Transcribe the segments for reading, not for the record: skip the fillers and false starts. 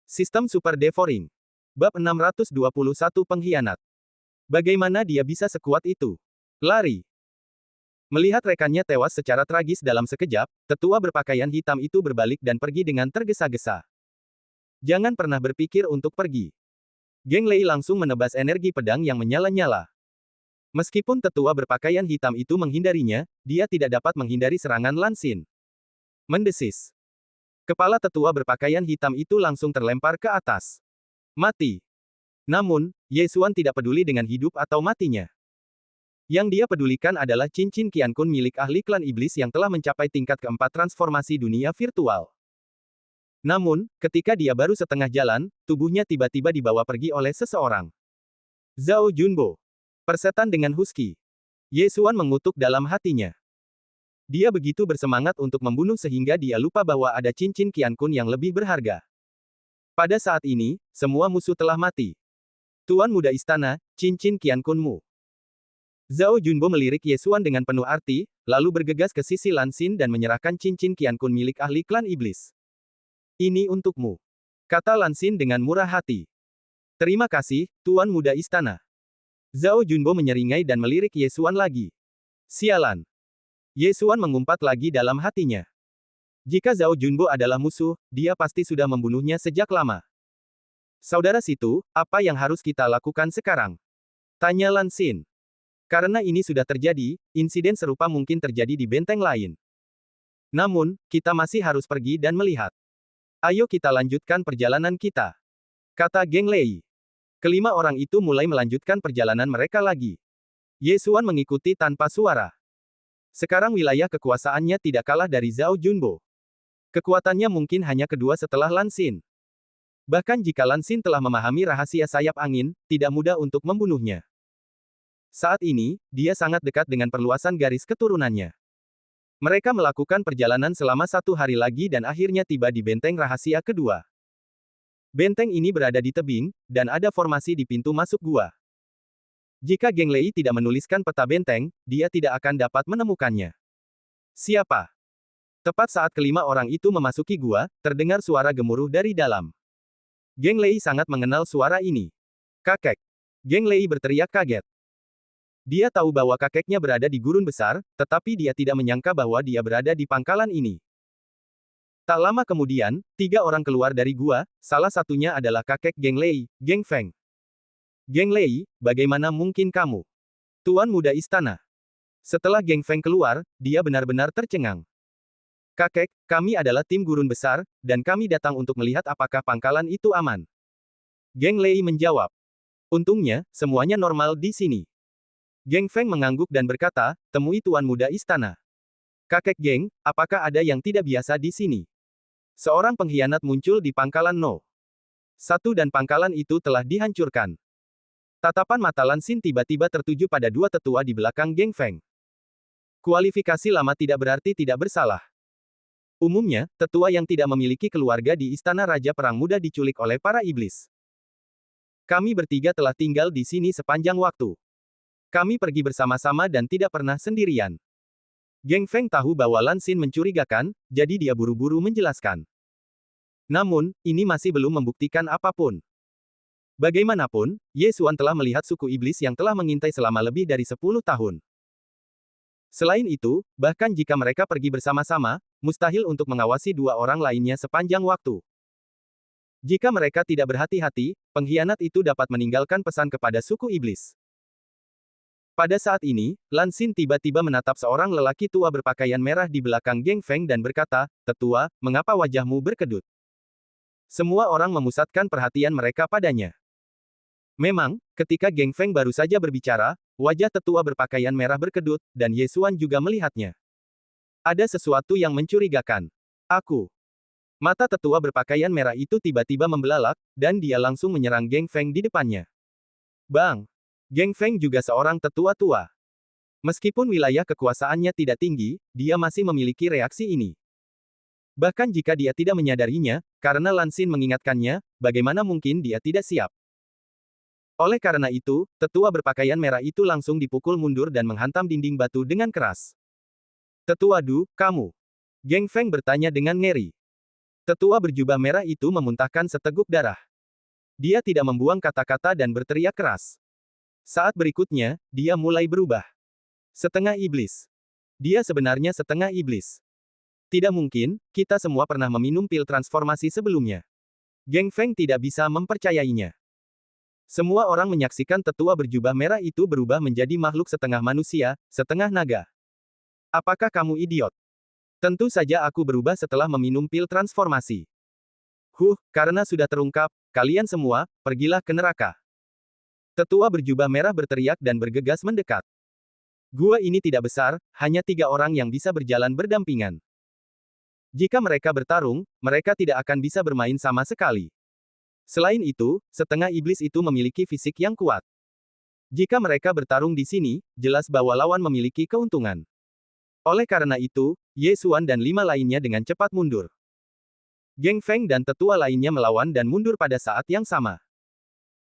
Sistem Super Devouring. Bab 621 Pengkhianat. Bagaimana dia bisa sekuat itu? Lari. Melihat rekannya tewas secara tragis dalam sekejap, tetua berpakaian hitam itu berbalik dan pergi dengan tergesa-gesa. Jangan pernah berpikir untuk pergi. Geng Lei langsung menebas energi pedang yang menyala-nyala. Meskipun tetua berpakaian hitam itu menghindarinya, dia tidak dapat menghindari serangan Lan Xin. Mendesis. Kepala tetua berpakaian hitam itu langsung terlempar ke atas. Mati. Namun, Ye Xuan tidak peduli dengan hidup atau matinya. Yang dia pedulikan adalah cincin Qian Kun milik ahli klan iblis yang telah mencapai tingkat keempat transformasi dunia virtual. Namun, ketika dia baru setengah jalan, tubuhnya tiba-tiba dibawa pergi oleh seseorang. Zhao Junbo. Persetan dengan husky. Ye Xuan mengutuk dalam hatinya. Dia begitu bersemangat untuk membunuh sehingga dia lupa bahwa ada cincin Qian Kun yang lebih berharga. Pada saat ini, semua musuh telah mati. Tuan muda istana, cincin Qian Kunmu. Zhao Junbo melirik Ye Xuan dengan penuh arti, lalu bergegas ke sisi Lan Xin dan menyerahkan cincin Qian Kun milik ahli klan iblis. Ini untukmu, kata Lan Xin dengan murah hati. Terima kasih, tuan muda istana. Zhao Junbo menyeringai dan melirik Ye Xuan lagi. Sialan. Ye Xuan mengumpat lagi dalam hatinya. Jika Zhao Junbo adalah musuh, dia pasti sudah membunuhnya sejak lama. Saudara situ, apa yang harus kita lakukan sekarang? Tanya Lan Xin. Karena ini sudah terjadi, insiden serupa mungkin terjadi di benteng lain. Namun, kita masih harus pergi dan melihat. Ayo kita lanjutkan perjalanan kita, kata Geng Lei. Kelima orang itu mulai melanjutkan perjalanan mereka lagi. Ye Xuan mengikuti tanpa suara. Sekarang wilayah kekuasaannya tidak kalah dari Zhao Junbo. Kekuatannya mungkin hanya kedua setelah Lan Xin. Bahkan jika Lan Xin telah memahami rahasia sayap angin, tidak mudah untuk membunuhnya. Saat ini, dia sangat dekat dengan perluasan garis keturunannya. Mereka melakukan perjalanan selama 1 hari lagi dan akhirnya tiba di benteng rahasia kedua. Benteng ini berada di tebing, dan ada formasi di pintu masuk gua. Jika Geng Lei tidak menuliskan peta benteng, dia tidak akan dapat menemukannya. Siapa? Tepat saat kelima orang itu memasuki gua, terdengar suara gemuruh dari dalam. Geng Lei sangat mengenal suara ini. Kakek. Geng Lei berteriak kaget. Dia tahu bahwa kakeknya berada di gurun besar, tetapi dia tidak menyangka bahwa dia berada di pangkalan ini. Tak lama kemudian, 3 orang keluar dari gua, salah satunya adalah kakek Geng Lei, Geng Feng. Geng Lei, bagaimana mungkin kamu? Tuan muda istana. Setelah Geng Feng keluar, dia benar-benar tercengang. Kakek, kami adalah tim gurun besar, dan kami datang untuk melihat apakah pangkalan itu aman. Geng Lei menjawab. Untungnya, semuanya normal di sini. Geng Feng mengangguk dan berkata, temui tuan muda istana. Kakek Geng, apakah ada yang tidak biasa di sini? Seorang pengkhianat muncul di pangkalan No. 1 dan pangkalan itu telah dihancurkan. Tatapan mata Lan Xin tiba-tiba tertuju pada 2 tetua di belakang Geng Feng. Kualifikasi lama tidak berarti tidak bersalah. Umumnya, tetua yang tidak memiliki keluarga di Istana Raja Perang mudah diculik oleh para iblis. Kami bertiga telah tinggal di sini sepanjang waktu. Kami pergi bersama-sama dan tidak pernah sendirian. Geng Feng tahu bahwa Lan Xin mencurigakan, jadi dia buru-buru menjelaskan. Namun, ini masih belum membuktikan apapun. Bagaimanapun, Ye Xuan telah melihat suku iblis yang telah mengintai selama lebih dari 10 tahun. Selain itu, bahkan jika mereka pergi bersama-sama, mustahil untuk mengawasi 2 orang lainnya sepanjang waktu. Jika mereka tidak berhati-hati, pengkhianat itu dapat meninggalkan pesan kepada suku iblis. Pada saat ini, Lan Xin tiba-tiba menatap seorang lelaki tua berpakaian merah di belakang Geng Feng dan berkata, "Tetua, mengapa wajahmu berkedut?" Semua orang memusatkan perhatian mereka padanya. Memang, ketika Geng Feng baru saja berbicara, wajah tetua berpakaian merah berkedut, dan Ye Xuan juga melihatnya. Ada sesuatu yang mencurigakan. Aku. Mata tetua berpakaian merah itu tiba-tiba membelalak, dan dia langsung menyerang Geng Feng di depannya. Bang! Geng Feng juga seorang tetua tua. Meskipun wilayah kekuasaannya tidak tinggi, dia masih memiliki reaksi ini. Bahkan jika dia tidak menyadarinya, karena Lan Xin mengingatkannya, bagaimana mungkin dia tidak siap. Oleh karena itu, tetua berpakaian merah itu langsung dipukul mundur dan menghantam dinding batu dengan keras. Tetua Du, kamu. Geng Feng bertanya dengan ngeri. Tetua berjubah merah itu memuntahkan seteguk darah. Dia tidak membuang kata-kata dan berteriak keras. Saat berikutnya, dia mulai berubah. Setengah iblis. Dia sebenarnya setengah iblis. Tidak mungkin, kita semua pernah meminum pil transformasi sebelumnya. Geng Feng tidak bisa mempercayainya. Semua orang menyaksikan tetua berjubah merah itu berubah menjadi makhluk setengah manusia, setengah naga. Apakah kamu idiot? Tentu saja aku berubah setelah meminum pil transformasi. Karena sudah terungkap, kalian semua, pergilah ke neraka. Tetua berjubah merah berteriak dan bergegas mendekat. Gua ini tidak besar, hanya 3 orang yang bisa berjalan berdampingan. Jika mereka bertarung, mereka tidak akan bisa bermain sama sekali. Selain itu, setengah iblis itu memiliki fisik yang kuat. Jika mereka bertarung di sini, jelas bahwa lawan memiliki keuntungan. Oleh karena itu, Ye Xuan dan 5 lainnya dengan cepat mundur. Geng Feng dan tetua lainnya melawan dan mundur pada saat yang sama.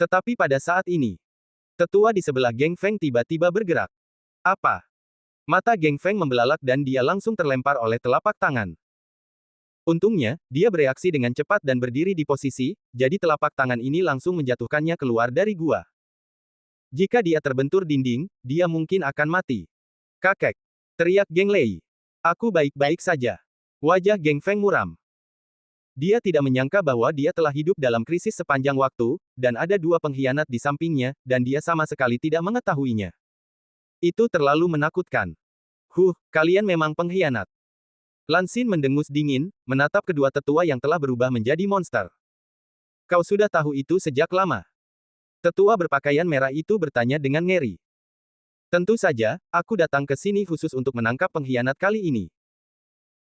Tetapi pada saat ini, tetua di sebelah Geng Feng tiba-tiba bergerak. Apa? Mata Geng Feng membelalak dan dia langsung terlempar oleh telapak tangan. Untungnya, dia bereaksi dengan cepat dan berdiri di posisi, jadi telapak tangan ini langsung menjatuhkannya keluar dari gua. Jika dia terbentur dinding, dia mungkin akan mati. Kakek! Teriak Geng Lei. Aku baik-baik saja. Wajah Geng Feng muram. Dia tidak menyangka bahwa dia telah hidup dalam krisis sepanjang waktu, dan ada 2 pengkhianat di sampingnya, dan dia sama sekali tidak mengetahuinya. Itu terlalu menakutkan. Kalian memang pengkhianat. Lan Xin mendengus dingin, menatap kedua tetua yang telah berubah menjadi monster. Kau sudah tahu itu sejak lama. Tetua berpakaian merah itu bertanya dengan ngeri. Tentu saja, aku datang ke sini khusus untuk menangkap pengkhianat kali ini.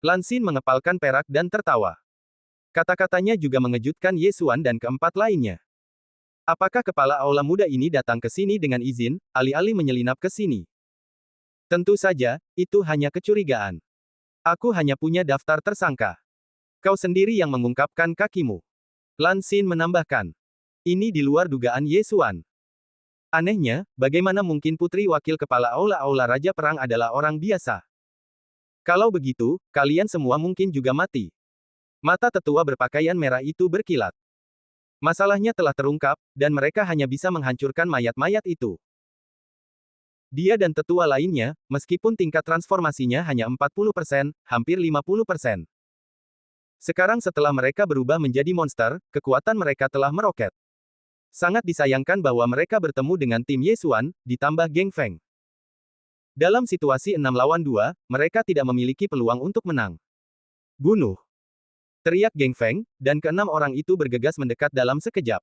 Lan Xin mengepalkan perak dan tertawa. Kata-katanya juga mengejutkan Ye Xuan dan keempat lainnya. Apakah kepala aula muda ini datang ke sini dengan izin, alih-alih menyelinap ke sini? Tentu saja, itu hanya kecurigaan. Aku hanya punya daftar tersangka. Kau sendiri yang mengungkapkan kakimu. Lan Xin menambahkan. Ini di luar dugaan Ye Xuan. Anehnya, bagaimana mungkin putri wakil kepala aula-aula Raja Perang adalah orang biasa? Kalau begitu, kalian semua mungkin juga mati. Mata tetua berpakaian merah itu berkilat. Masalahnya telah terungkap, dan mereka hanya bisa menghancurkan mayat-mayat itu. Dia dan tetua lainnya, meskipun tingkat transformasinya hanya 40%, hampir 50%. Sekarang setelah mereka berubah menjadi monster, kekuatan mereka telah meroket. Sangat disayangkan bahwa mereka bertemu dengan tim Ye Xuan, ditambah Geng Feng. Dalam situasi 6 lawan 2, mereka tidak memiliki peluang untuk menang. Bunuh! Teriak Geng Feng, dan ke-6 orang itu bergegas mendekat dalam sekejap.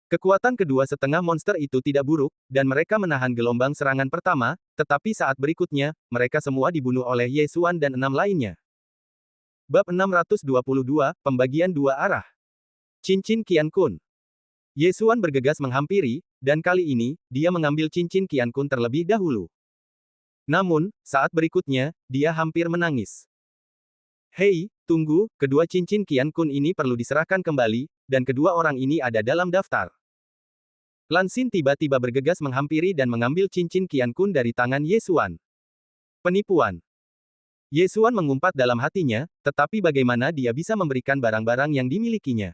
Kekuatan kedua setengah monster itu tidak buruk, dan mereka menahan gelombang serangan pertama, tetapi saat berikutnya, mereka semua dibunuh oleh Ye Xuan dan 6 lainnya. Bab 622, Pembagian 2 Arah. Cincin Qian Kun. Ye Xuan bergegas menghampiri, dan kali ini, dia mengambil cincin Qian Kun terlebih dahulu. Namun, saat berikutnya, dia hampir menangis. Hei, tunggu, kedua cincin Qian Kun ini perlu diserahkan kembali, dan kedua orang ini ada dalam daftar. Lan Xin tiba-tiba bergegas menghampiri dan mengambil cincin Qian Kun dari tangan Ye Xuan. Penipuan. Ye Xuan mengumpat dalam hatinya, tetapi bagaimana dia bisa memberikan barang-barang yang dimilikinya?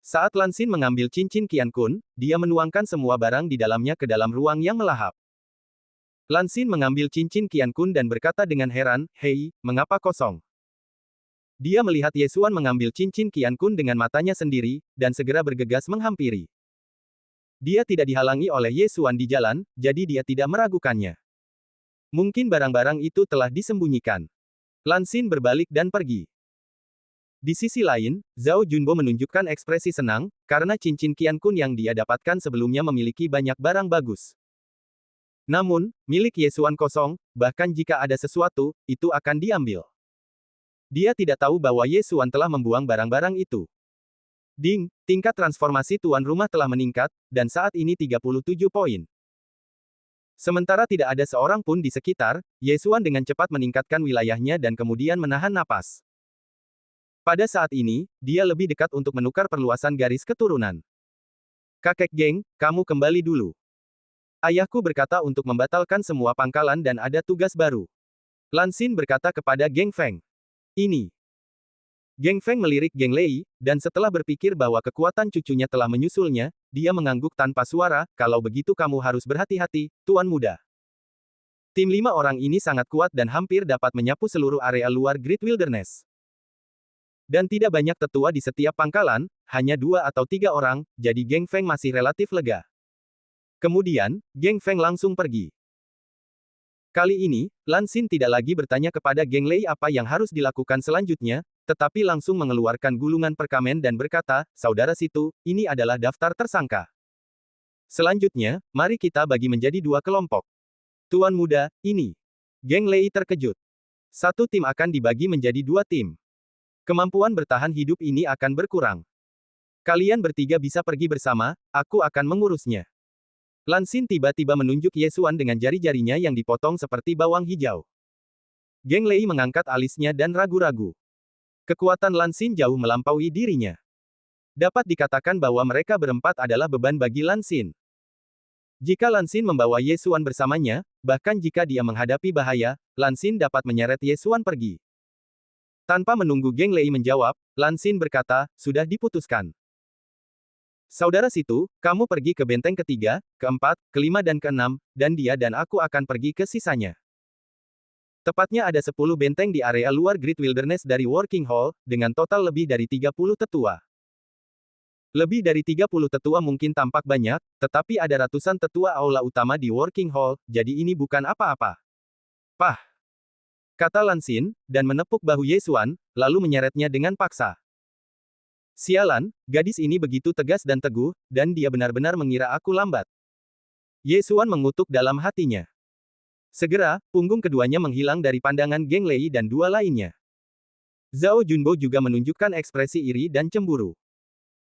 Saat Lan Xin mengambil cincin Qian Kun, dia menuangkan semua barang di dalamnya ke dalam ruang yang melahap. Lan Xin mengambil cincin Qian Kun dan berkata dengan heran, "Hei, mengapa kosong?" Dia melihat Ye Xuan mengambil cincin Qian Kun dengan matanya sendiri, dan segera bergegas menghampiri. Dia tidak dihalangi oleh Ye Xuan di jalan, jadi dia tidak meragukannya. Mungkin barang-barang itu telah disembunyikan. Lan Xin berbalik dan pergi. Di sisi lain, Zhao Junbo menunjukkan ekspresi senang, karena cincin Qian Kun yang dia dapatkan sebelumnya memiliki banyak barang bagus. Namun, milik Ye Xuan kosong, bahkan jika ada sesuatu, itu akan diambil. Dia tidak tahu bahwa Ye Xuan telah membuang barang-barang itu. Ding, tingkat transformasi tuan rumah telah meningkat, dan saat ini 37 poin. Sementara tidak ada seorang pun di sekitar, Ye Xuan dengan cepat meningkatkan wilayahnya dan kemudian menahan napas. Pada saat ini, dia lebih dekat untuk menukar perluasan garis keturunan. Kakek Geng, kamu kembali dulu. Ayahku berkata untuk membatalkan semua pangkalan dan ada tugas baru. Lan Xin berkata kepada Geng Feng. Ini. Geng Feng melirik Geng Lei, dan setelah berpikir bahwa kekuatan cucunya telah menyusulnya, dia mengangguk tanpa suara, kalau begitu kamu harus berhati-hati, Tuan Muda. Tim 5 orang ini sangat kuat dan hampir dapat menyapu seluruh area luar Great Wilderness. Dan tidak banyak tetua di setiap pangkalan, hanya 2 atau 3 orang, jadi Geng Feng masih relatif lega. Kemudian, Geng Feng langsung pergi. Kali ini, Lan Xin tidak lagi bertanya kepada Geng Lei apa yang harus dilakukan selanjutnya, tetapi langsung mengeluarkan gulungan perkamen dan berkata, "Saudara Situ, ini adalah daftar tersangka. Selanjutnya, mari kita bagi menjadi 2 kelompok." Tuan Muda, ini. Geng Lei terkejut. Satu tim akan dibagi menjadi 2 tim. Kemampuan bertahan hidup ini akan berkurang. Kalian bertiga bisa pergi bersama, aku akan mengurusnya. Lan Xin tiba-tiba menunjuk Ye Xuan dengan jari-jarinya yang dipotong seperti bawang hijau. Geng Lei mengangkat alisnya dan ragu-ragu. Kekuatan Lan Xin jauh melampaui dirinya. Dapat dikatakan bahwa mereka berempat adalah beban bagi Lan Xin. Jika Lan Xin membawa Ye Xuan bersamanya, bahkan jika dia menghadapi bahaya, Lan Xin dapat menyeret Ye Xuan pergi. Tanpa menunggu Geng Lei menjawab, Lan Xin berkata, "Sudah diputuskan. Saudara Situ, kamu pergi ke benteng ketiga, keempat, kelima dan keenam, dan dia dan aku akan pergi ke sisanya." Tepatnya ada 10 benteng di area luar Great Wilderness dari Working Hall, dengan total lebih dari 30 tetua. Lebih dari 30 tetua mungkin tampak banyak, tetapi ada ratusan tetua aula utama di Working Hall, jadi ini bukan apa-apa. "Pah!" kata Lan Xin, dan menepuk bahu Ye Xuan, lalu menyeretnya dengan paksa. Sialan, gadis ini begitu tegas dan teguh, dan dia benar-benar mengira aku lambat. Ye Xuan mengutuk dalam hatinya. Segera, punggung keduanya menghilang dari pandangan Geng Lei dan 2 lainnya. Zhao Junbo juga menunjukkan ekspresi iri dan cemburu.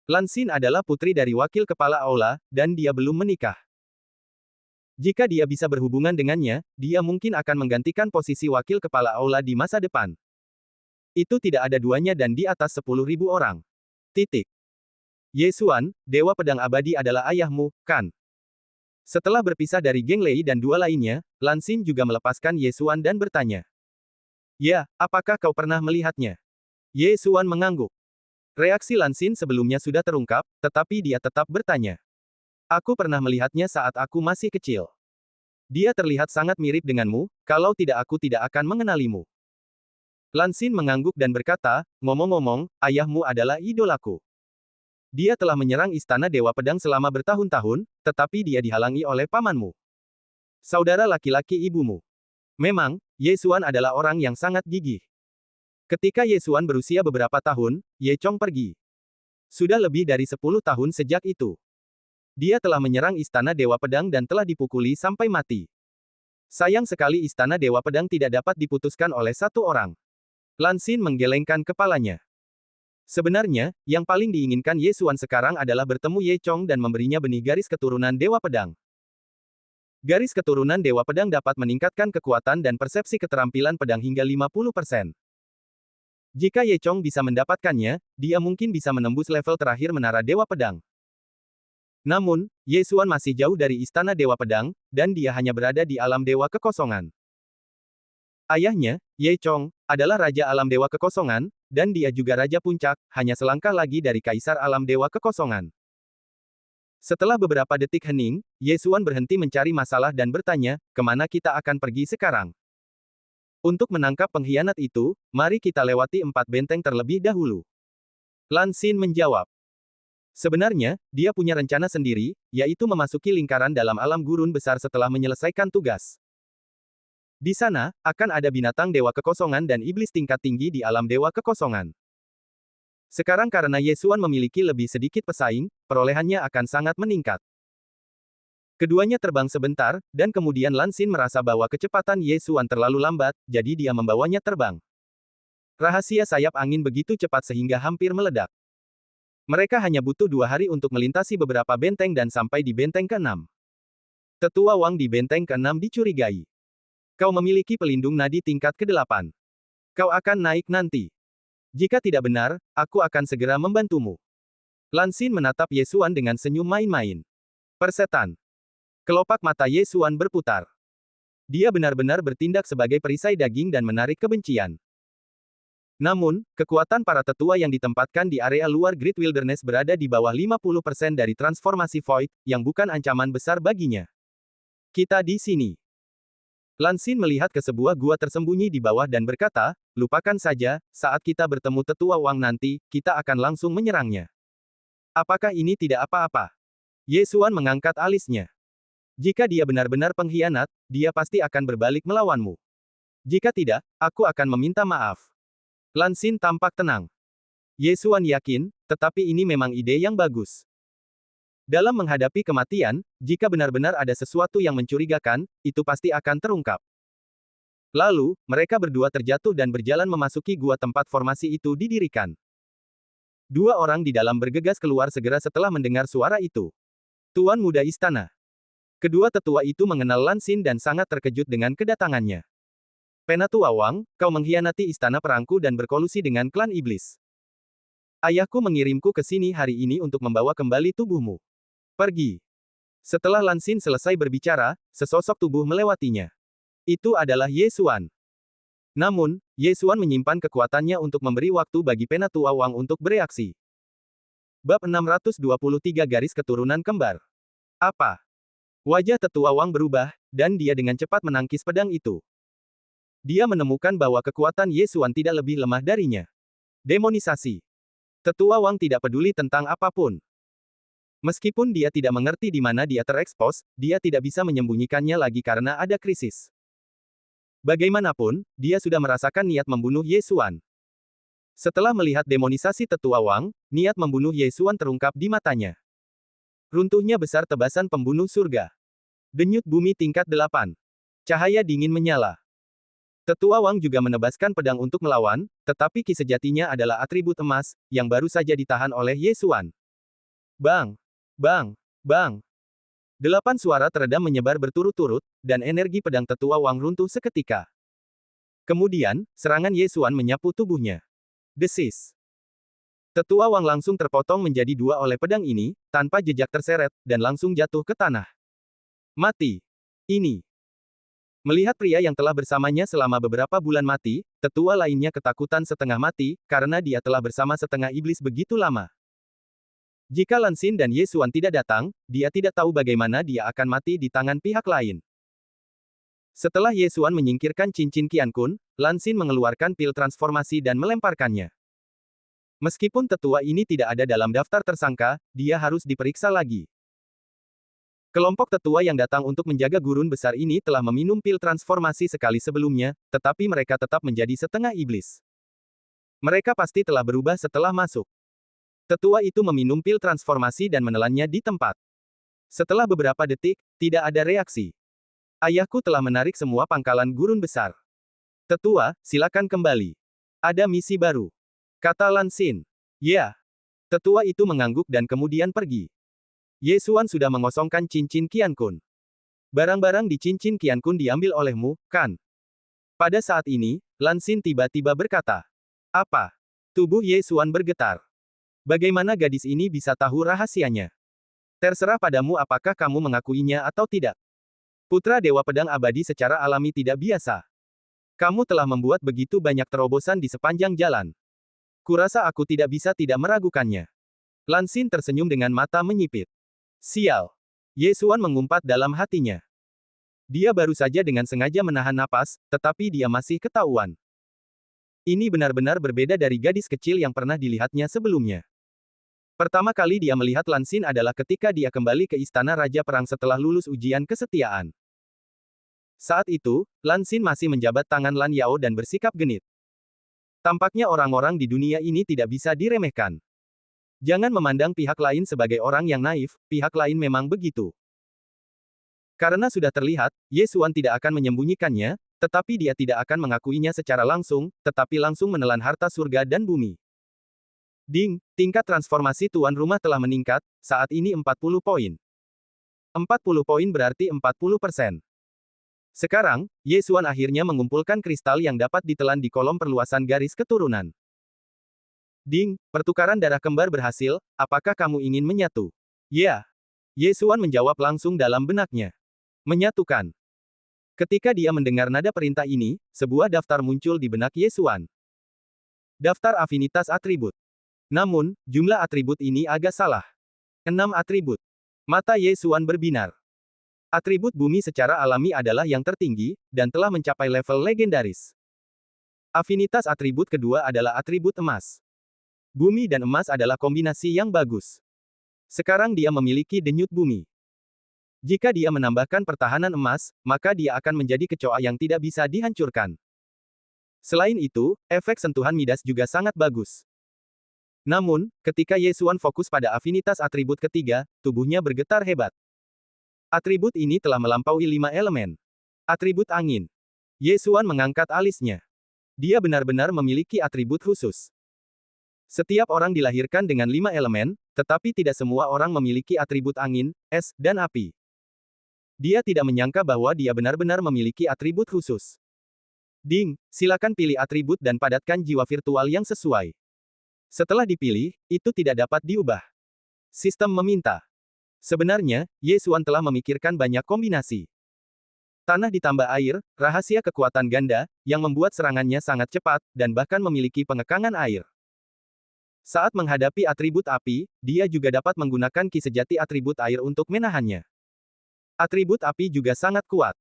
Lan Xin adalah putri dari wakil kepala aula, dan dia belum menikah. Jika dia bisa berhubungan dengannya, dia mungkin akan menggantikan posisi wakil kepala aula di masa depan. Itu tidak ada duanya dan di atas 10.000 orang. Titik. Ye Xuan, Dewa Pedang Abadi adalah ayahmu, kan? Setelah berpisah dari Geng Lei dan 2 lainnya, Lan Xin juga melepaskan Ye Xuan dan bertanya. "Ya, apakah kau pernah melihatnya?" Ye Xuan mengangguk. Reaksi Lan Xin sebelumnya sudah terungkap, tetapi dia tetap bertanya. "Aku pernah melihatnya saat aku masih kecil. Dia terlihat sangat mirip denganmu, kalau tidak aku tidak akan mengenalimu." Lan Xin mengangguk dan berkata, "Ngomong-ngomong, ayahmu adalah idolaku. Dia telah menyerang Istana Dewa Pedang selama bertahun-tahun, tetapi dia dihalangi oleh pamanmu. Saudara laki-laki ibumu. Memang, Ye Xuan adalah orang yang sangat gigih." Ketika Ye Xuan berusia beberapa tahun, Ye Chong pergi. Sudah lebih dari 10 tahun sejak itu. Dia telah menyerang Istana Dewa Pedang dan telah dipukuli sampai mati. Sayang sekali Istana Dewa Pedang tidak dapat diputuskan oleh satu orang. Lan Xin menggelengkan kepalanya. Sebenarnya, yang paling diinginkan Ye Xuan sekarang adalah bertemu Ye Chong dan memberinya benih garis keturunan Dewa Pedang. Garis keturunan Dewa Pedang dapat meningkatkan kekuatan dan persepsi keterampilan pedang hingga 50%. Jika Ye Chong bisa mendapatkannya, dia mungkin bisa menembus level terakhir Menara Dewa Pedang. Namun, Ye Xuan masih jauh dari Istana Dewa Pedang, dan dia hanya berada di alam Dewa Kekosongan. Ayahnya, Ye Chong, adalah Raja Alam Dewa Kekosongan, dan dia juga Raja Puncak, hanya selangkah lagi dari Kaisar Alam Dewa Kekosongan. Setelah beberapa detik hening, Ye Xuan berhenti mencari masalah dan bertanya, "Kemana kita akan pergi sekarang?" Untuk menangkap pengkhianat itu, mari kita lewati 4 benteng terlebih dahulu. Lan Xin menjawab. Sebenarnya, dia punya rencana sendiri, yaitu memasuki lingkaran dalam alam gurun besar setelah menyelesaikan tugas. Di sana, akan ada binatang Dewa Kekosongan dan iblis tingkat tinggi di alam Dewa Kekosongan. Sekarang karena Ye Xuan memiliki lebih sedikit pesaing, perolehannya akan sangat meningkat. Keduanya terbang sebentar, dan kemudian Lan Xin merasa bahwa kecepatan Ye Xuan terlalu lambat, jadi dia membawanya terbang. Rahasia sayap angin begitu cepat sehingga hampir meledak. Mereka hanya butuh 2 hari untuk melintasi beberapa benteng dan sampai di benteng ke-6. Tetua Wang di benteng ke-6 dicurigai. "Kau memiliki pelindung nadi tingkat ke-8. Kau akan naik nanti. Jika tidak benar, aku akan segera membantumu." Lan Xin menatap Ye Xuan dengan senyum main-main. Persetan. Kelopak mata Ye Xuan berputar. Dia benar-benar bertindak sebagai perisai daging dan menarik kebencian. Namun, kekuatan para tetua yang ditempatkan di area luar Great Wilderness berada di bawah 50% dari transformasi Void, yang bukan ancaman besar baginya. Kita di sini. Lan Xin melihat ke sebuah gua tersembunyi di bawah dan berkata, lupakan saja, saat kita bertemu tetua Wang nanti, kita akan langsung menyerangnya. Apakah ini tidak apa-apa? Ye Xuan mengangkat alisnya. Jika dia benar-benar pengkhianat, dia pasti akan berbalik melawanmu. Jika tidak, aku akan meminta maaf. Lan Xin tampak tenang. Ye Xuan yakin, tetapi ini memang ide yang bagus. Dalam menghadapi kematian, jika benar-benar ada sesuatu yang mencurigakan, itu pasti akan terungkap. Lalu, mereka berdua terjatuh dan berjalan memasuki gua tempat formasi itu didirikan. Dua orang di dalam bergegas keluar segera setelah mendengar suara itu. Tuan Muda Istana. Kedua tetua itu mengenal Lan Xin dan sangat terkejut dengan kedatangannya. Penatua Wang, kau mengkhianati istana perangku dan berkolusi dengan klan iblis. Ayahku mengirimku ke sini hari ini untuk membawa kembali tubuhmu. Pergi. Setelah Lan Xin selesai berbicara, sesosok tubuh melewatinya. Itu adalah Ye Xuan. Namun, Ye Xuan menyimpan kekuatannya untuk memberi waktu bagi Penatua Wang untuk bereaksi. Bab 623 Garis Keturunan Kembar. Apa? Wajah tetua Wang berubah, dan dia dengan cepat menangkis pedang itu. Dia menemukan bahwa kekuatan Ye Xuan tidak lebih lemah darinya. Demonisasi. Tetua Wang tidak peduli tentang apapun. Meskipun dia tidak mengerti di mana dia terekspos, dia tidak bisa menyembunyikannya lagi karena ada krisis. Bagaimanapun, dia sudah merasakan niat membunuh Ye Xuan. Setelah melihat demonisasi tetua Wang, niat membunuh Ye Xuan terungkap di matanya. Runtuhnya besar tebasan pembunuh surga. Denyut bumi tingkat 8. Cahaya dingin menyala. Tetua Wang juga menebaskan pedang untuk melawan, tetapi ki sejatinya adalah atribut emas, yang baru saja ditahan oleh Ye Xuan. Bang! Bang! Bang! 8 suara teredam menyebar berturut-turut, dan energi pedang tetua Wang runtuh seketika. Kemudian, serangan Ye Xuan menyapu tubuhnya. Desis. Tetua Wang langsung terpotong menjadi dua oleh pedang ini, tanpa jejak terseret, dan langsung jatuh ke tanah. Mati. Ini. Melihat pria yang telah bersamanya selama beberapa bulan mati, tetua lainnya ketakutan setengah mati, karena dia telah bersama setengah iblis begitu lama. Jika Lan Xin dan Ye Xuan tidak datang, dia tidak tahu bagaimana dia akan mati di tangan pihak lain. Setelah Ye Xuan menyingkirkan cincin Qian Kun, Lan Xin mengeluarkan pil transformasi dan melemparkannya. Meskipun tetua ini tidak ada dalam daftar tersangka, dia harus diperiksa lagi. Kelompok tetua yang datang untuk menjaga gurun besar ini telah meminum pil transformasi sekali sebelumnya, tetapi mereka tetap menjadi setengah iblis. Mereka pasti telah berubah setelah masuk. Tetua itu meminum pil transformasi dan menelannya di tempat. Setelah beberapa detik, tidak ada reaksi. Ayahku telah menarik semua pangkalan gurun besar. Tetua, silakan kembali. Ada misi baru. Kata Lan Xin. Ya. Tetua itu mengangguk dan kemudian pergi. Ye Xuan sudah mengosongkan cincin Qian Kun. Barang-barang di cincin Qian Kun diambil olehmu, kan? Pada saat ini, Lan Xin tiba-tiba berkata. Apa? Tubuh Ye Xuan bergetar. Bagaimana gadis ini bisa tahu rahasianya? Terserah padamu apakah kamu mengakuinya atau tidak. Putra Dewa Pedang Abadi secara alami tidak biasa. Kamu telah membuat begitu banyak terobosan di sepanjang jalan. Kurasa aku tidak bisa tidak meragukannya. Lan Xin tersenyum dengan mata menyipit. Sial. Ye Xuan mengumpat dalam hatinya. Dia baru saja dengan sengaja menahan napas, tetapi dia masih ketahuan. Ini benar-benar berbeda dari gadis kecil yang pernah dilihatnya sebelumnya. Pertama kali dia melihat Lan Xin adalah ketika dia kembali ke Istana Raja Perang setelah lulus ujian kesetiaan. Saat itu, Lan Xin masih menjabat tangan Lan Yao dan bersikap genit. Tampaknya orang-orang di dunia ini tidak bisa diremehkan. Jangan memandang pihak lain sebagai orang yang naif, pihak lain memang begitu. Karena sudah terlihat, Ye Xuan tidak akan menyembunyikannya, tetapi dia tidak akan mengakuinya secara langsung, tetapi langsung menelan harta surga dan bumi. Ding, tingkat transformasi tuan rumah telah meningkat, saat ini 40 poin. 40 poin berarti 40%. Sekarang, Ye Xuan akhirnya mengumpulkan kristal yang dapat ditelan di kolom perluasan garis keturunan. Ding, pertukaran darah kembar berhasil, apakah kamu ingin menyatu? Ya. Ye Xuan menjawab langsung dalam benaknya. Menyatukan. Ketika dia mendengar nada perintah ini, sebuah daftar muncul di benak Ye Xuan. Daftar afinitas atribut. Namun, jumlah atribut ini agak salah. 6 atribut. Mata Ye Xuan berbinar. Atribut bumi secara alami adalah yang tertinggi, dan telah mencapai level legendaris. Afinitas atribut kedua adalah atribut emas. Bumi dan emas adalah kombinasi yang bagus. Sekarang dia memiliki denyut bumi. Jika dia menambahkan pertahanan emas, maka dia akan menjadi kecoa yang tidak bisa dihancurkan. Selain itu, efek sentuhan Midas juga sangat bagus. Namun, ketika Ye Xuan fokus pada afinitas atribut ketiga, tubuhnya bergetar hebat. Atribut ini telah melampaui 5 elemen. Atribut angin. Ye Xuan mengangkat alisnya. Dia benar-benar memiliki atribut khusus. Setiap orang dilahirkan dengan 5 elemen, tetapi tidak semua orang memiliki atribut angin, es, dan api. Dia tidak menyangka bahwa dia benar-benar memiliki atribut khusus. Ding, silakan pilih atribut dan padatkan jiwa virtual yang sesuai. Setelah dipilih, itu tidak dapat diubah. Sistem meminta. Sebenarnya, Ye Xuan telah memikirkan banyak kombinasi. Tanah ditambah air, rahasia kekuatan ganda, yang membuat serangannya sangat cepat, dan bahkan memiliki pengekangan air. Saat menghadapi atribut api, dia juga dapat menggunakan ki sejati atribut air untuk menahannya. Atribut api juga sangat kuat.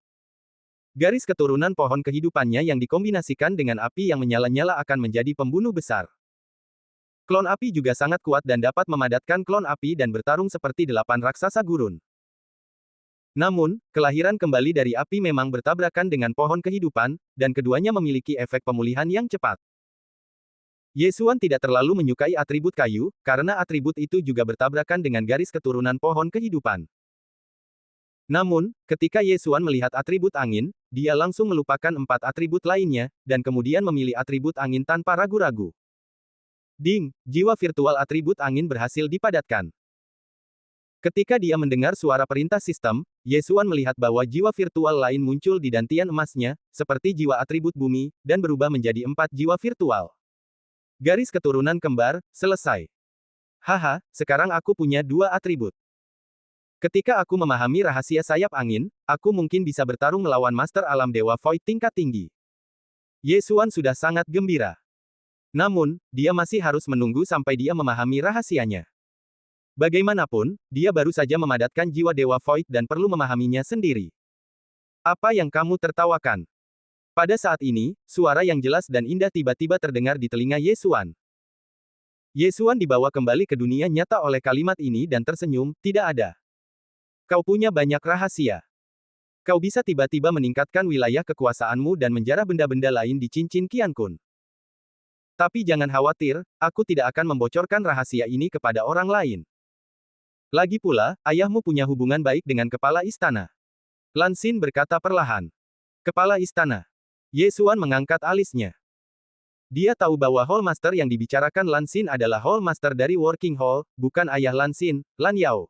Garis keturunan pohon kehidupannya yang dikombinasikan dengan api yang menyala-nyala akan menjadi pembunuh besar. Klon api juga sangat kuat dan dapat memadatkan klon api dan bertarung seperti 8 raksasa gurun. Namun, kelahiran kembali dari api memang bertabrakan dengan pohon kehidupan, dan keduanya memiliki efek pemulihan yang cepat. Ye Xuan tidak terlalu menyukai atribut kayu, karena atribut itu juga bertabrakan dengan garis keturunan pohon kehidupan. Namun, ketika Ye Xuan melihat atribut angin, dia langsung melupakan 4 atribut lainnya, dan kemudian memilih atribut angin tanpa ragu-ragu. Ding, jiwa virtual atribut angin berhasil dipadatkan. Ketika dia mendengar suara perintah sistem, Ye Xuan melihat bahwa jiwa virtual lain muncul di dantian emasnya, seperti jiwa atribut bumi, dan berubah menjadi 4 jiwa virtual. Garis keturunan kembar, selesai. Haha, sekarang aku punya 2 atribut. Ketika aku memahami rahasia sayap angin, aku mungkin bisa bertarung melawan Master Alam Dewa Void tingkat tinggi. Ye Xuan sudah sangat gembira. Namun, dia masih harus menunggu sampai dia memahami rahasianya. Bagaimanapun, dia baru saja memadatkan jiwa Dewa Void dan perlu memahaminya sendiri. Apa yang kamu tertawakan? Pada saat ini, suara yang jelas dan indah tiba-tiba terdengar di telinga Ye Xuan. Ye Xuan dibawa kembali ke dunia nyata oleh kalimat ini dan tersenyum, tidak ada. Kau punya banyak rahasia. Kau bisa tiba-tiba meningkatkan wilayah kekuasaanmu dan menjarah benda-benda lain di cincin Qian Kun. Tapi jangan khawatir, aku tidak akan membocorkan rahasia ini kepada orang lain. Lagi pula, ayahmu punya hubungan baik dengan kepala istana. Lan Xin berkata perlahan. Kepala istana. Ye Xuan mengangkat alisnya. Dia tahu bahwa Hall Master yang dibicarakan Lan Xin adalah Hall Master dari Working Hall, bukan ayah Lan Xin, Lan Yao.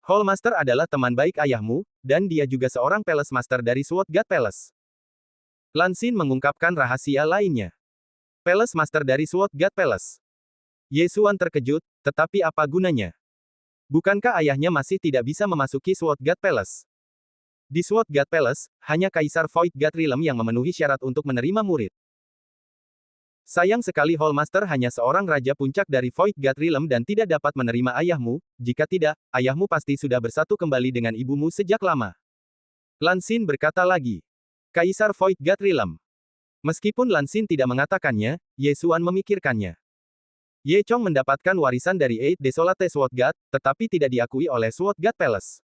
Hall Master adalah teman baik ayahmu, dan dia juga seorang Palace Master dari Sword God Palace. Lan Xin mengungkapkan rahasia lainnya. Palace Master dari Sword God Palace. Ye Xuan terkejut, tetapi apa gunanya? Bukankah ayahnya masih tidak bisa memasuki Sword God Palace? Di Sword God Palace, hanya Kaisar Void God Realm yang memenuhi syarat untuk menerima murid. Sayang sekali Hall Master hanya seorang raja puncak dari Void God Realm dan tidak dapat menerima ayahmu, jika tidak, ayahmu pasti sudah bersatu kembali dengan ibumu sejak lama. Lan Xin berkata lagi. Kaisar Void God Realm. Meskipun Lan Xin tidak mengatakannya, Ye Xuan memikirkannya. Ye Chong mendapatkan warisan dari Eight Desolate Sword God, tetapi tidak diakui oleh Sword God Palace.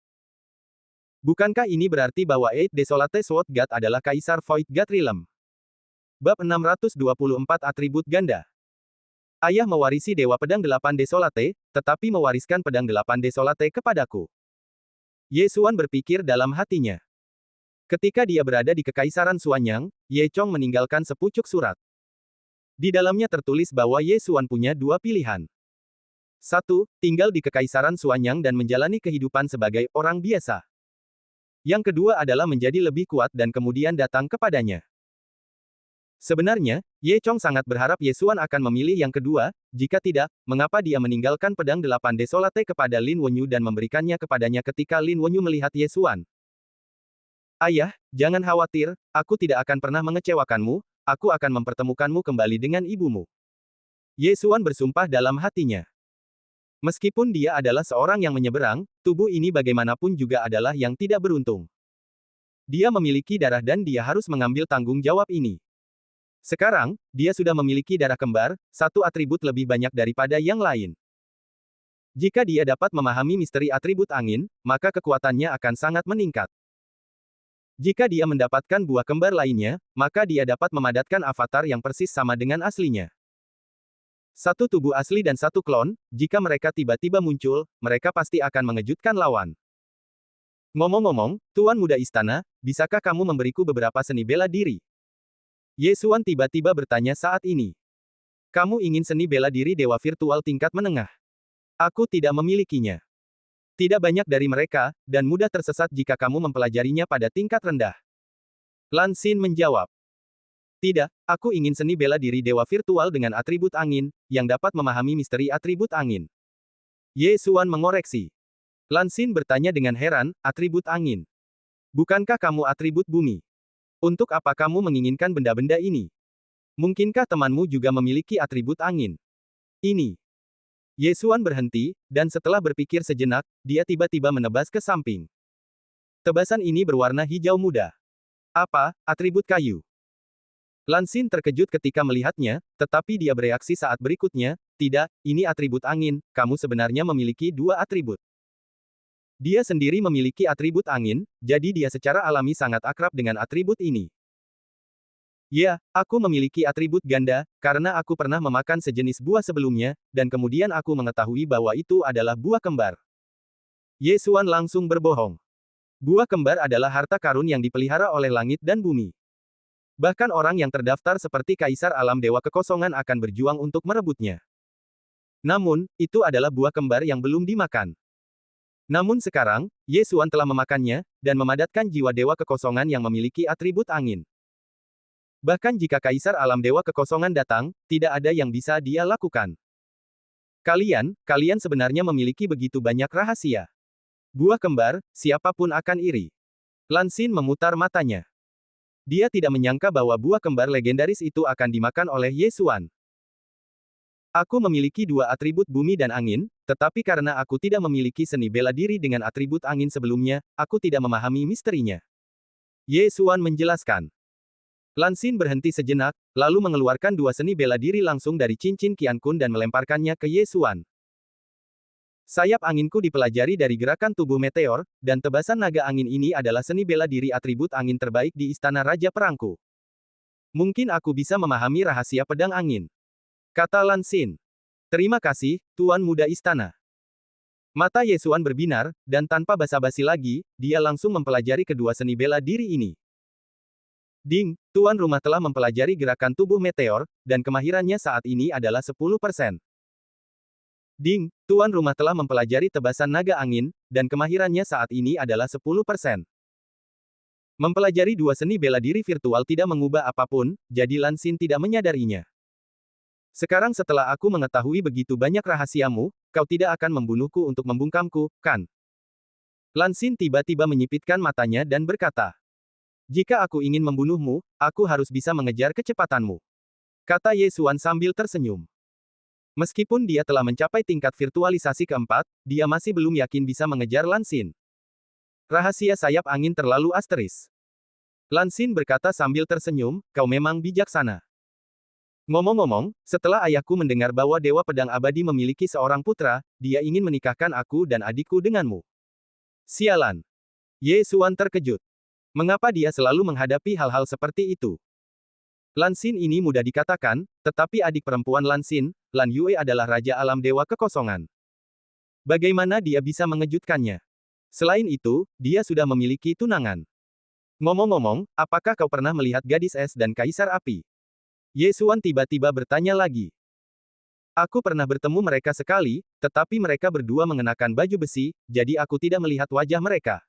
Bukankah ini berarti bahwa Eight Desolate Sword God adalah Kaisar Void God Realm? Bab 624 Atribut Ganda. Ayah mewarisi Dewa Pedang 8 Desolate, tetapi mewariskan Pedang 8 Desolate kepadaku. Ye Xuan berpikir dalam hatinya. Ketika dia berada di Kekaisaran Xuanyang, Ye Chong meninggalkan sepucuk surat. Di dalamnya tertulis bahwa Ye Xuan punya 2 pilihan. 1. Tinggal di Kekaisaran Xuanyang dan menjalani kehidupan sebagai orang biasa. Yang kedua adalah menjadi lebih kuat dan kemudian datang kepadanya. Sebenarnya, Ye Chong sangat berharap Ye Xuan akan memilih yang kedua, jika tidak, mengapa dia meninggalkan Pedang 8 Desolate kepada Lin Wenyu dan memberikannya kepadanya ketika Lin Wenyu melihat Ye Xuan. Ayah, jangan khawatir, aku tidak akan pernah mengecewakanmu, aku akan mempertemukanmu kembali dengan ibumu. Ye Xuan bersumpah dalam hatinya. Meskipun dia adalah seorang yang menyeberang, tubuh ini bagaimanapun juga adalah yang tidak beruntung. Dia memiliki darah dan dia harus mengambil tanggung jawab ini. Sekarang, dia sudah memiliki darah kembar, satu atribut lebih banyak daripada yang lain. Jika dia dapat memahami misteri atribut angin, maka kekuatannya akan sangat meningkat. Jika dia mendapatkan buah kembar lainnya, maka dia dapat memadatkan avatar yang persis sama dengan aslinya. Satu tubuh asli dan satu klon, jika mereka tiba-tiba muncul, mereka pasti akan mengejutkan lawan. Ngomong-ngomong, Tuan Muda Istana, bisakah kamu memberiku beberapa seni bela diri? Ye Xuan tiba-tiba bertanya saat ini. Kamu ingin seni bela diri dewa virtual tingkat menengah? Aku tidak memilikinya. Tidak banyak dari mereka, dan mudah tersesat jika kamu mempelajarinya pada tingkat rendah. Lan Xin menjawab. Tidak, aku ingin seni bela diri dewa virtual dengan atribut angin, yang dapat memahami misteri atribut angin. Ye Xuan mengoreksi. Lan Xin bertanya dengan heran, atribut angin. Bukankah kamu atribut bumi? Untuk apa kamu menginginkan benda-benda ini? Mungkinkah temanmu juga memiliki atribut angin? Ini. Ye Xuan berhenti, dan setelah berpikir sejenak, dia tiba-tiba menebas ke samping. Tebasan ini berwarna hijau muda. Apa, atribut kayu? Lan Xin terkejut ketika melihatnya, tetapi dia bereaksi saat berikutnya, tidak, ini atribut angin, kamu sebenarnya memiliki dua atribut. Dia sendiri memiliki atribut angin, jadi dia secara alami sangat akrab dengan atribut ini. Ya, aku memiliki atribut ganda, karena aku pernah memakan sejenis buah sebelumnya, dan kemudian aku mengetahui bahwa itu adalah buah kembar. Ye Xuan langsung berbohong. Buah kembar adalah harta karun yang dipelihara oleh langit dan bumi. Bahkan orang yang terdaftar seperti Kaisar Alam Dewa Kekosongan akan berjuang untuk merebutnya. Namun, itu adalah buah kembar yang belum dimakan. Namun sekarang, Ye Xuan telah memakannya, dan memadatkan jiwa Dewa Kekosongan yang memiliki atribut angin. Bahkan jika Kaisar Alam Dewa Kekosongan datang, tidak ada yang bisa dia lakukan. Kalian sebenarnya memiliki begitu banyak rahasia. Buah kembar, siapapun akan iri. Lan Xin memutar matanya. Dia tidak menyangka bahwa buah kembar legendaris itu akan dimakan oleh Ye Xuan. Aku memiliki dua atribut bumi dan angin, tetapi karena aku tidak memiliki seni bela diri dengan atribut angin sebelumnya, aku tidak memahami misterinya. Ye Xuan menjelaskan. Lan Xin berhenti sejenak, lalu mengeluarkan dua seni bela diri langsung dari cincin Qian Kun dan melemparkannya ke Ye Xuan. Sayap anginku dipelajari dari gerakan tubuh meteor, dan tebasan naga angin ini adalah seni bela diri atribut angin terbaik di Istana Raja Perangku. Mungkin aku bisa memahami rahasia pedang angin. Kata Lan Xin. Terima kasih, Tuan Muda Istana. Mata Ye Xuan berbinar, dan tanpa basa-basi lagi, dia langsung mempelajari kedua seni bela diri ini. Ding, tuan rumah telah mempelajari gerakan tubuh meteor, dan kemahirannya saat ini adalah 10%. Ding, tuan rumah telah mempelajari tebasan naga angin, dan kemahirannya saat ini adalah 10%. Mempelajari dua seni bela diri virtual tidak mengubah apapun, jadi Lan Xin tidak menyadarinya. Sekarang setelah aku mengetahui begitu banyak rahasiamu, kau tidak akan membunuhku untuk membungkamku, kan? Lan Xin tiba-tiba menyipitkan matanya dan berkata. Jika aku ingin membunuhmu, aku harus bisa mengejar kecepatanmu. Kata Ye Xuan sambil tersenyum. Meskipun dia telah mencapai tingkat virtualisasi keempat, dia masih belum yakin bisa mengejar Lan Xin. Rahasia sayap angin terlalu asteris. Lan Xin berkata sambil tersenyum, kau memang bijaksana. Ngomong-ngomong, setelah ayahku mendengar bahwa Dewa Pedang Abadi memiliki seorang putra, dia ingin menikahkan aku dan adikku denganmu. Sialan. Ye Xuan terkejut. Mengapa dia selalu menghadapi hal-hal seperti itu? Lan Xin ini mudah dikatakan, tetapi adik perempuan Lan Xin, Lan Yue adalah Raja Alam Dewa Kekosongan. Bagaimana dia bisa mengejutkannya? Selain itu, dia sudah memiliki tunangan. Ngomong-ngomong, apakah kau pernah melihat gadis es dan kaisar api? Ye Xuan tiba-tiba bertanya lagi. Aku pernah bertemu mereka sekali, tetapi mereka berdua mengenakan baju besi, jadi aku tidak melihat wajah mereka.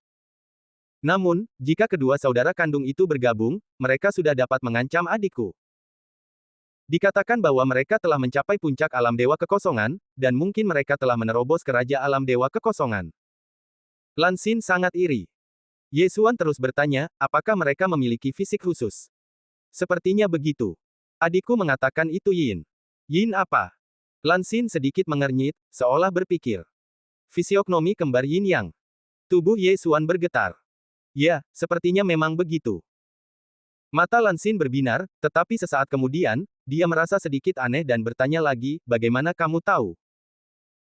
Namun, jika kedua saudara kandung itu bergabung, mereka sudah dapat mengancam adikku. Dikatakan bahwa mereka telah mencapai puncak alam dewa kekosongan, dan mungkin mereka telah menerobos ke Raja Alam Dewa Kekosongan. Lan Xin sangat iri. Ye Xuan terus bertanya, apakah mereka memiliki fisik khusus? Sepertinya begitu. Adikku mengatakan itu Yin. Yin apa? Lan Xin sedikit mengernyit, seolah berpikir. Fisiognomi kembar Yin Yang. Tubuh Ye Xuan bergetar. Ya, sepertinya memang begitu. Mata Lan Xin berbinar, tetapi sesaat kemudian, dia merasa sedikit aneh dan bertanya lagi, bagaimana kamu tahu?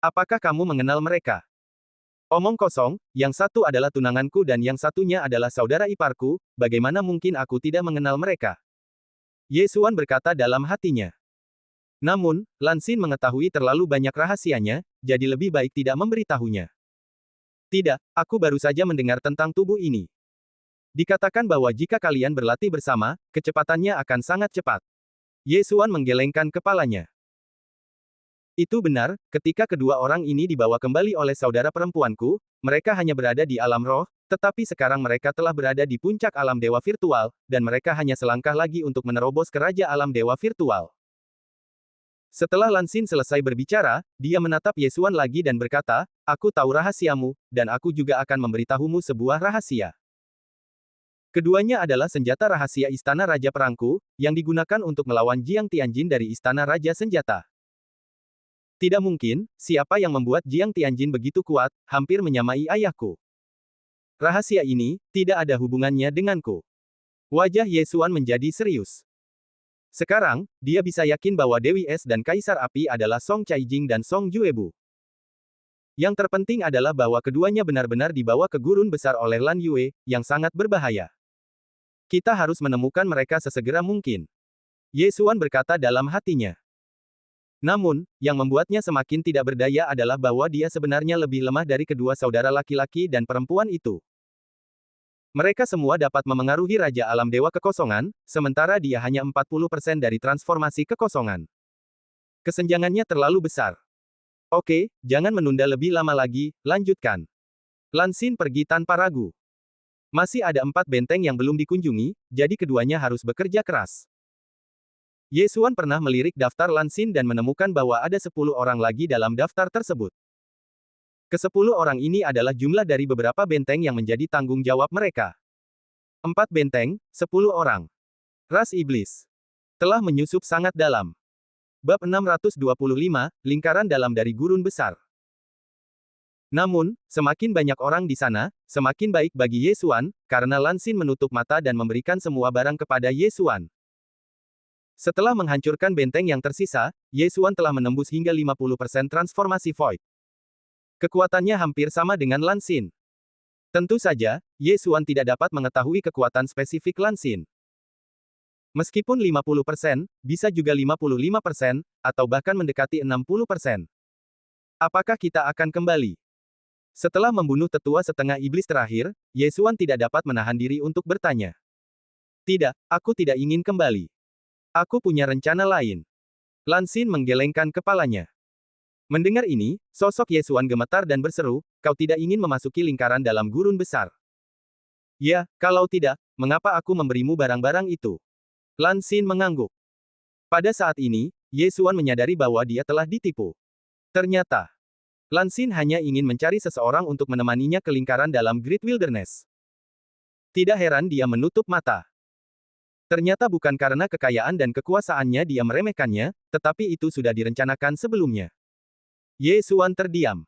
Apakah kamu mengenal mereka? Omong kosong, yang satu adalah tunanganku dan yang satunya adalah saudara iparku, bagaimana mungkin aku tidak mengenal mereka? Ye Xuan berkata dalam hatinya. Namun, Lan Xin mengetahui terlalu banyak rahasianya, jadi lebih baik tidak memberitahunya. Tidak, aku baru saja mendengar tentang tubuh ini. Dikatakan bahwa jika kalian berlatih bersama, kecepatannya akan sangat cepat. Ye Xuan menggelengkan kepalanya. Itu benar, ketika kedua orang ini dibawa kembali oleh saudara perempuanku, mereka hanya berada di alam roh, tetapi sekarang mereka telah berada di puncak alam dewa virtual, dan mereka hanya selangkah lagi untuk menerobos ke raja alam dewa virtual. Setelah Lan Xin selesai berbicara, dia menatap Ye Xuan lagi dan berkata, aku tahu rahasiamu, dan aku juga akan memberitahumu sebuah rahasia. Keduanya adalah senjata rahasia Istana Raja Perangku, yang digunakan untuk melawan Jiang Tianjin dari Istana Raja Senjata. Tidak mungkin, siapa yang membuat Jiang Tianjin begitu kuat, hampir menyamai ayahku. Rahasia ini, tidak ada hubungannya denganku. Wajah Ye Xuan menjadi serius. Sekarang, dia bisa yakin bahwa Dewi Es dan Kaisar Api adalah Song Caijing dan Song Juebu. Yang terpenting adalah bahwa keduanya benar-benar dibawa ke gurun besar oleh Lan Yue, yang sangat berbahaya. Kita harus menemukan mereka sesegera mungkin. Ye Xuan berkata dalam hatinya. Namun, yang membuatnya semakin tidak berdaya adalah bahwa dia sebenarnya lebih lemah dari kedua saudara laki-laki dan perempuan itu. Mereka semua dapat memengaruhi Raja Alam Dewa Kekosongan, sementara dia hanya 40% dari transformasi kekosongan. Kesenjangannya terlalu besar. Oke, jangan menunda lebih lama lagi, lanjutkan. Lan Xin pergi tanpa ragu. Masih ada 4 benteng yang belum dikunjungi, jadi keduanya harus bekerja keras. Ye Xuan pernah melirik daftar Lan Xin dan menemukan bahwa ada 10 orang lagi dalam daftar tersebut. Ke-10 orang ini adalah jumlah dari beberapa benteng yang menjadi tanggung jawab mereka. 4 benteng, 10 orang. Ras iblis. Telah menyusup sangat dalam. Bab 625, lingkaran dalam dari gurun besar. Namun, semakin banyak orang di sana, semakin baik bagi Ye Xuan, karena Lan Xin menutup mata dan memberikan semua barang kepada Ye Xuan. Setelah menghancurkan benteng yang tersisa, Ye Xuan telah menembus hingga 50% transformasi Void. Kekuatannya hampir sama dengan Lan Xin. Tentu saja, Ye Xuan tidak dapat mengetahui kekuatan spesifik Lan Xin. Meskipun 50%, bisa juga 55%, atau bahkan mendekati 60%. Apakah kita akan kembali? Setelah membunuh tetua setengah iblis terakhir, Ye Xuan tidak dapat menahan diri untuk bertanya. Tidak, aku tidak ingin kembali. Aku punya rencana lain. Lan Xin menggelengkan kepalanya. Mendengar ini, sosok Ye Xuan gemetar dan berseru, kau tidak ingin memasuki lingkaran dalam gurun besar. Ya, kalau tidak, mengapa aku memberimu barang-barang itu? Lan Xin mengangguk. Pada saat ini, Ye Xuan menyadari bahwa dia telah ditipu. Ternyata, Lan Xin hanya ingin mencari seseorang untuk menemaninya ke lingkaran dalam Great Wilderness. Tidak heran dia menutup mata. Ternyata bukan karena kekayaan dan kekuasaannya dia meremehkannya, tetapi itu sudah direncanakan sebelumnya. Ye Xuan terdiam.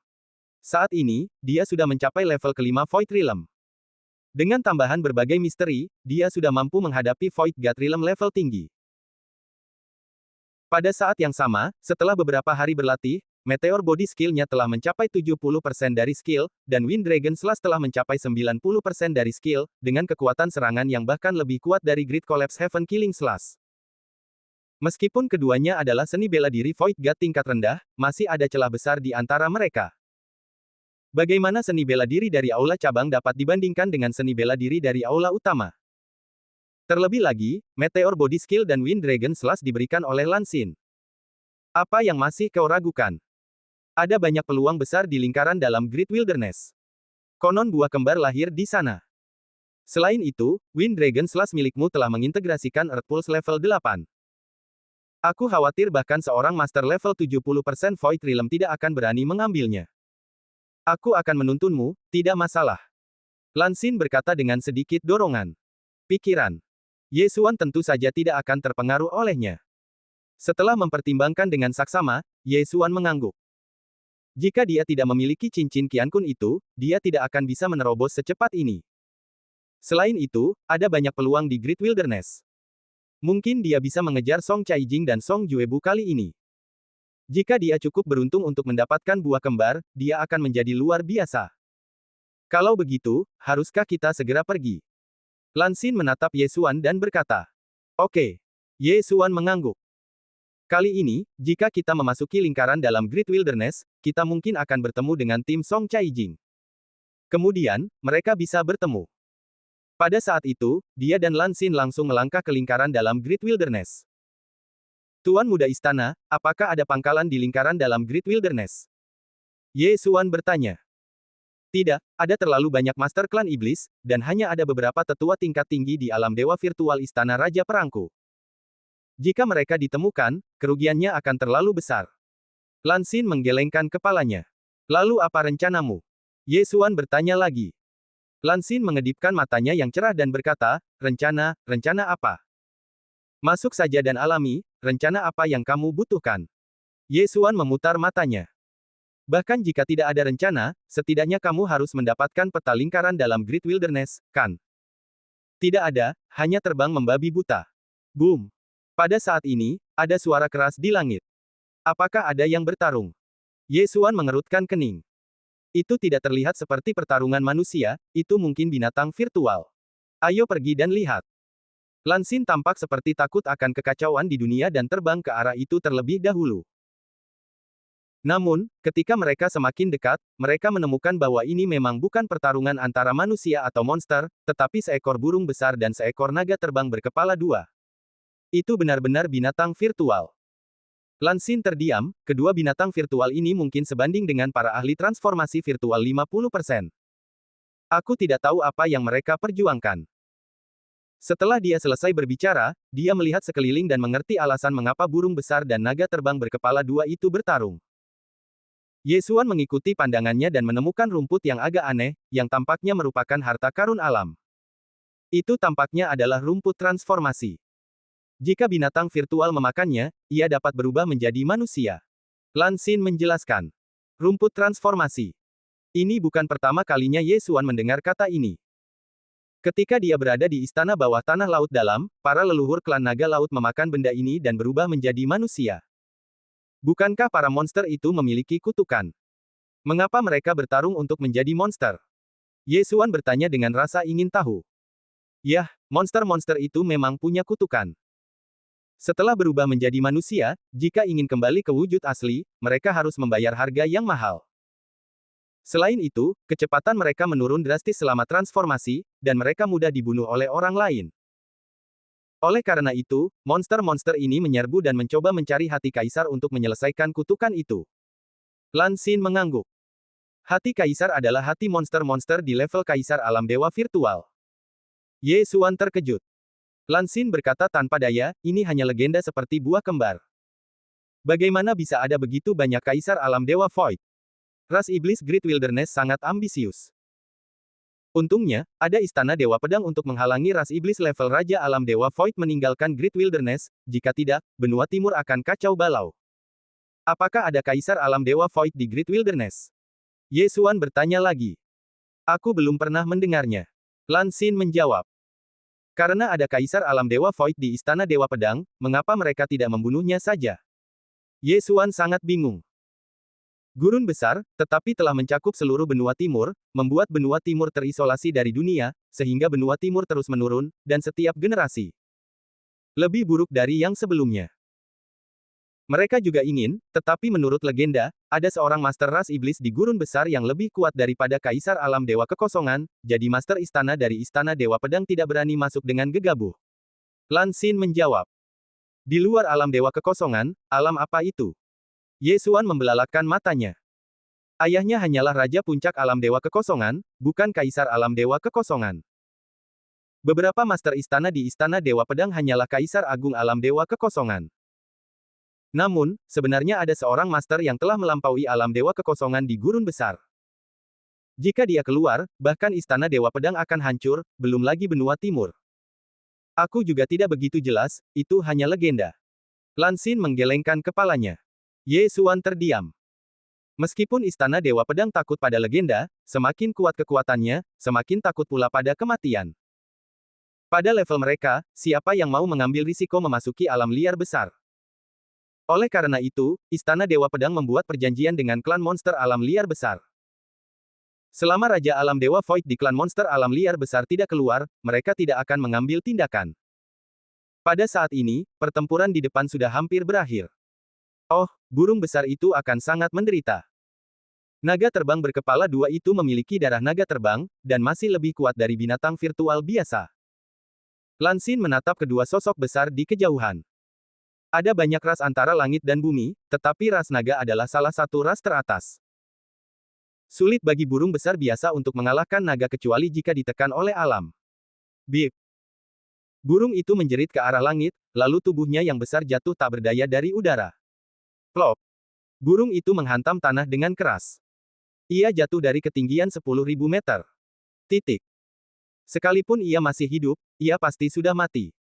Saat ini, dia sudah mencapai level kelima Void Realm. Dengan tambahan berbagai misteri, dia sudah mampu menghadapi Void God Realm level tinggi. Pada saat yang sama, setelah beberapa hari berlatih, Meteor Body skill-nya telah mencapai 70% dari skill, dan Wind Dragon Slash telah mencapai 90% dari skill, dengan kekuatan serangan yang bahkan lebih kuat dari Great Collapse Heaven Killing Slash. Meskipun keduanya adalah seni bela diri Void God tingkat rendah, masih ada celah besar di antara mereka. Bagaimana seni bela diri dari aula cabang dapat dibandingkan dengan seni bela diri dari aula utama? Terlebih lagi, Meteor Body skill dan Wind Dragon Slash diberikan oleh Lan Xin. Apa yang masih kau ragukan? Ada banyak peluang besar di lingkaran dalam Great Wilderness. Konon buah kembar lahir di sana. Selain itu, Wind Dragon Slash milikmu telah mengintegrasikan Earth Pulse level 8. Aku khawatir bahkan seorang master level 70% Void Realm tidak akan berani mengambilnya. Aku akan menuntunmu, tidak masalah. Lan Xin berkata dengan sedikit dorongan. Pikiran. Ye Xuan tentu saja tidak akan terpengaruh olehnya. Setelah mempertimbangkan dengan saksama, Ye Xuan mengangguk. Jika dia tidak memiliki cincin Qiankun itu, dia tidak akan bisa menerobos secepat ini. Selain itu, ada banyak peluang di Great Wilderness. Mungkin dia bisa mengejar Song Caijing dan Song Juebu kali ini. Jika dia cukup beruntung untuk mendapatkan buah kembar, dia akan menjadi luar biasa. Kalau begitu, haruskah kita segera pergi? Lan Xin menatap Ye Xuan dan berkata, "Oke." Ye Xuan mengangguk. Kali ini, jika kita memasuki lingkaran dalam Great Wilderness, kita mungkin akan bertemu dengan tim Song Caijing. Kemudian, mereka bisa bertemu. Pada saat itu, dia dan Lan Xin langsung melangkah ke lingkaran dalam Great Wilderness. Tuan Muda Istana, apakah ada pangkalan di lingkaran dalam Great Wilderness? Ye Xuan bertanya. Tidak, ada terlalu banyak master klan iblis, dan hanya ada beberapa tetua tingkat tinggi di alam dewa virtual Istana Raja Perangku. Jika mereka ditemukan, kerugiannya akan terlalu besar. Lan Xin menggelengkan kepalanya. Lalu apa rencanamu? Ye Xuan bertanya lagi. Lan Xin mengedipkan matanya yang cerah dan berkata, rencana apa? Masuk saja dan alami, rencana apa yang kamu butuhkan? Ye Xuan memutar matanya. Bahkan jika tidak ada rencana, setidaknya kamu harus mendapatkan peta lingkaran dalam Great Wilderness, kan? Tidak ada, hanya terbang membabi buta. Boom! Pada saat ini, ada suara keras di langit. Apakah ada yang bertarung? Ye Xuan mengerutkan kening. Itu tidak terlihat seperti pertarungan manusia, itu mungkin binatang virtual. Ayo pergi dan lihat. Lan Xin tampak seperti takut akan kekacauan di dunia dan terbang ke arah itu terlebih dahulu. Namun, ketika mereka semakin dekat, mereka menemukan bahwa ini memang bukan pertarungan antara manusia atau monster, tetapi seekor burung besar dan seekor naga terbang berkepala dua. Itu benar-benar binatang virtual. Lan Xin terdiam, kedua binatang virtual ini mungkin sebanding dengan para ahli transformasi virtual 50%. Aku tidak tahu apa yang mereka perjuangkan. Setelah dia selesai berbicara, dia melihat sekeliling dan mengerti alasan mengapa burung besar dan naga terbang berkepala dua itu bertarung. Ye Xuan mengikuti pandangannya dan menemukan rumput yang agak aneh, yang tampaknya merupakan harta karun alam. Itu tampaknya adalah rumput transformasi. Jika binatang virtual memakannya, ia dapat berubah menjadi manusia. Lan Xin menjelaskan. Rumput transformasi. Ini bukan pertama kalinya Ye Xuan mendengar kata ini. Ketika dia berada di istana bawah tanah laut dalam, para leluhur klan naga laut memakan benda ini dan berubah menjadi manusia. Bukankah para monster itu memiliki kutukan? Mengapa mereka bertarung untuk menjadi monster? Ye Xuan bertanya dengan rasa ingin tahu. Yah, monster-monster itu memang punya kutukan. Setelah berubah menjadi manusia, jika ingin kembali ke wujud asli, mereka harus membayar harga yang mahal. Selain itu, kecepatan mereka menurun drastis selama transformasi, dan mereka mudah dibunuh oleh orang lain. Oleh karena itu, monster-monster ini menyerbu dan mencoba mencari hati kaisar untuk menyelesaikan kutukan itu. Lan Xin mengangguk. Hati kaisar adalah hati monster-monster di level kaisar alam dewa virtual. Ye Xuan terkejut. Lan Xin berkata tanpa daya, ini hanya legenda seperti buah kembar. Bagaimana bisa ada begitu banyak kaisar alam dewa void? Ras iblis Great Wilderness sangat ambisius. Untungnya, ada istana Dewa Pedang untuk menghalangi ras iblis level Raja Alam Dewa Void meninggalkan Great Wilderness, jika tidak, benua timur akan kacau balau. Apakah ada Kaisar Alam Dewa Void di Great Wilderness? Ye Xuan bertanya lagi. Aku belum pernah mendengarnya. Lan Xin menjawab. Karena ada Kaisar Alam Dewa Void di Istana Dewa Pedang, mengapa mereka tidak membunuhnya saja? Ye Xuan sangat bingung. Gurun besar, tetapi telah mencakup seluruh benua timur, membuat benua timur terisolasi dari dunia, sehingga benua timur terus menurun, dan setiap generasi lebih buruk dari yang sebelumnya. Mereka juga ingin, tetapi menurut legenda, ada seorang master ras iblis di gurun besar yang lebih kuat daripada Kaisar Alam Dewa Kekosongan, jadi master istana dari Istana Dewa Pedang tidak berani masuk dengan gegabah. Lan Xin menjawab. Di luar Alam Dewa Kekosongan, alam apa itu? Ye Xuan membelalakkan matanya. Ayahnya hanyalah Raja Puncak Alam Dewa Kekosongan, bukan Kaisar Alam Dewa Kekosongan. Beberapa master istana di Istana Dewa Pedang hanyalah Kaisar Agung Alam Dewa Kekosongan. Namun, sebenarnya ada seorang master yang telah melampaui Alam Dewa Kekosongan di gurun besar. Jika dia keluar, bahkan Istana Dewa Pedang akan hancur, belum lagi benua timur. Aku juga tidak begitu jelas, itu hanya legenda. Lan Xin menggelengkan kepalanya. Ye Xuan terdiam. Meskipun Istana Dewa Pedang takut pada legenda, semakin kuat kekuatannya, semakin takut pula pada kematian. Pada level mereka, siapa yang mau mengambil risiko memasuki alam liar besar? Oleh karena itu, Istana Dewa Pedang membuat perjanjian dengan klan monster alam liar besar. Selama Raja Alam Dewa Void di klan monster alam liar besar tidak keluar, mereka tidak akan mengambil tindakan. Pada saat ini, pertempuran di depan sudah hampir berakhir. Oh, burung besar itu akan sangat menderita. Naga terbang berkepala dua itu memiliki darah naga terbang, dan masih lebih kuat dari binatang virtual biasa. Lan Xin menatap kedua sosok besar di kejauhan. Ada banyak ras antara langit dan bumi, tetapi ras naga adalah salah satu ras teratas. Sulit bagi burung besar biasa untuk mengalahkan naga kecuali jika ditekan oleh alam. Bip. Burung itu menjerit ke arah langit, lalu tubuhnya yang besar jatuh tak berdaya dari udara. Plop. Burung itu menghantam tanah dengan keras. Ia jatuh dari ketinggian 10.000 meter. Titik. Sekalipun ia masih hidup, ia pasti sudah mati.